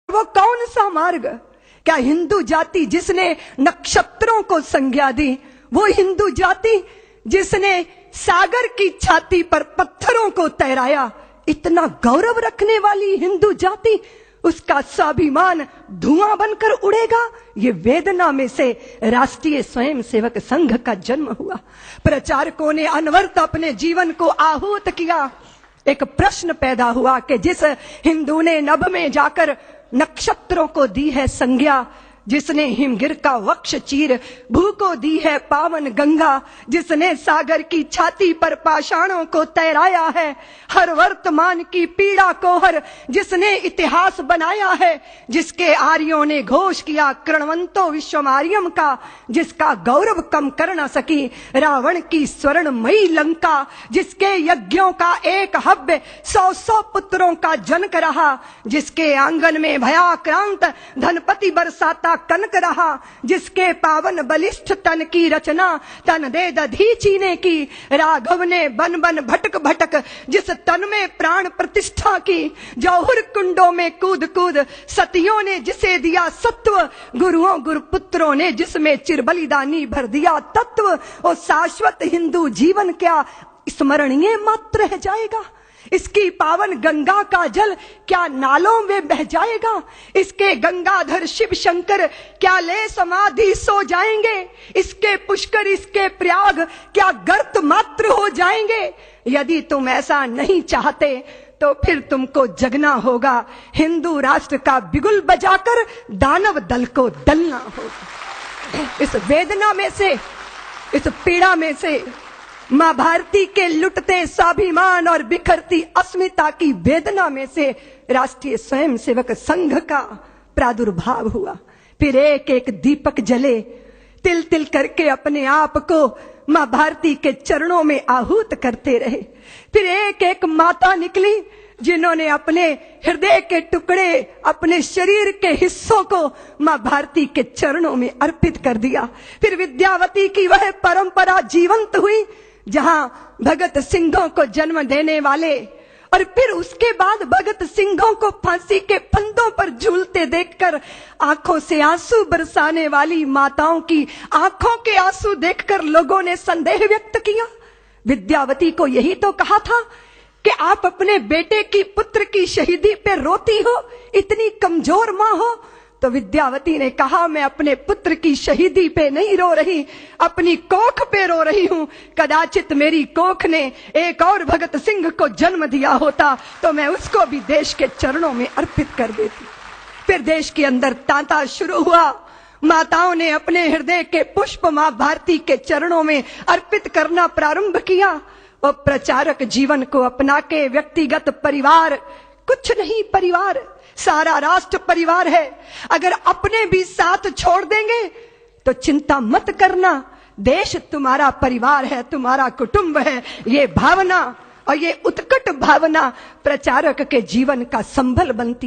वो कौन सा मार्ग? क्या हिंदू जाति जिसने नक्षत्रों को संज्ञा दी, वो हिंदू जाति जिसने सागर की छाती पर पत्थरों को तैराया, इतना गौरव रखने वाली हिंदू जाति, उसका स्वाभिमान धुआं बनकर उड़ेगा? ये वेदना में से राष्ट्रीय स्वयंसेवक संघ का जन्म हुआ। प्रचारकों ने अनवरत अपने जीवन को आहूत किया। एक प्रश्न पैदा हुआ कि जिस हिंदू ने नभ में जाकर नक्षत्रों को दी है संज्ञा, जिसने हिमगिर का वक्ष चीर भू को दी है पावन गंगा, जिसने सागर की छाती पर पाषाणों को तैराया है, हर वर्तमान की पीड़ा को हर जिसने इतिहास बनाया है, जिसके आर्यों ने घोष किया कृणवंतो विश्वमार्यम का, जिसका गौरव कम कर न सकी रावण की स्वर्णमयी लंका, जिसके यज्ञों का एक हव्य 100 पुत्रों का जनक रहा, जिसके आंगन में भयाक्रांत धनपति बरसाता कनक रहा, जिसके पावन बलिष्ठ तन की रचना तन दे दधीची ने की, राघव ने बन बन भटक भटक जिस तन में प्राण प्रतिष्ठा की, जौहर कुंडों में कूद कूद सतियों ने जिसे दिया सत्व, गुरुओं गुरुपुत्रों ने जिसमें चिरबलिदानी भर दिया तत्व, और शाश्वत हिंदू जीवन क्या स्मरणीय मात्र रह जाएगा? इसकी पावन गंगा का जल क्या नालों में बह जाएगा? इसके गंगाधर शिव शंकर क्या ले समाधि सो जाएंगे? इसके पुष्कर इसके प्रयाग क्या गर्त मात्र हो जाएंगे? यदि तुम ऐसा नहीं चाहते तो फिर तुमको जगना होगा, हिंदू राष्ट्र का बिगुल बजाकर दानव दल को दलना होगा। इस वेदना में से, इस पीड़ा में से, मां भारती के लुटते स्वाभिमान और बिखरती अस्मिता की वेदना में से राष्ट्रीय स्वयंसेवक संघ का प्रादुर्भाव हुआ। फिर एक एक दीपक जले, तिल तिल करके अपने आप को मां भारती के चरणों में आहूत करते रहे। फिर एक एक माता निकली जिन्होंने अपने हृदय के टुकड़े, अपने शरीर के हिस्सों को मां भारती के चरणों में अर्पित कर दिया। फिर विद्यावती की वह परंपरा जीवंत हुई जहां भगत सिंहों को जन्म देने वाले, और फिर उसके बाद भगत सिंहों को फांसी के फंदों पर झूलते देखकर आंखों से आंसू बरसाने वाली माताओं की आंखों के आंसू देखकर लोगों ने संदेह व्यक्त किया। विद्यावती को यही तो कहा था कि आप अपने बेटे की, पुत्र की शहीदी पे रोती हो, इतनी कमजोर मां हो। तो विद्यावती ने कहा, मैं अपने पुत्र की शहीदी पे नहीं रो रही, अपनी कोख पे रो रही हूं। कदाचित मेरी कोख ने एक और भगत सिंह को जन्म दिया होता तो मैं उसको भी देश के चरणों में अर्पित कर देती। फिर देश के अंदर तांता शुरू हुआ। माताओं ने अपने हृदय के पुष्प मां भारती के चरणों में अर्पित करना प्रारंभ किया। और प्रचारक जीवन को अपना के व्यक्तिगत परिवार कुछ नहीं, परिवार सारा राष्ट्र परिवार है। अगर अपने भी साथ छोड़ देंगे तो चिंता मत करना, देश तुम्हारा परिवार है, तुम्हारा कुटुंब है। ये भावना और ये उत्कट भावना प्रचारक के जीवन का संबल बनती है।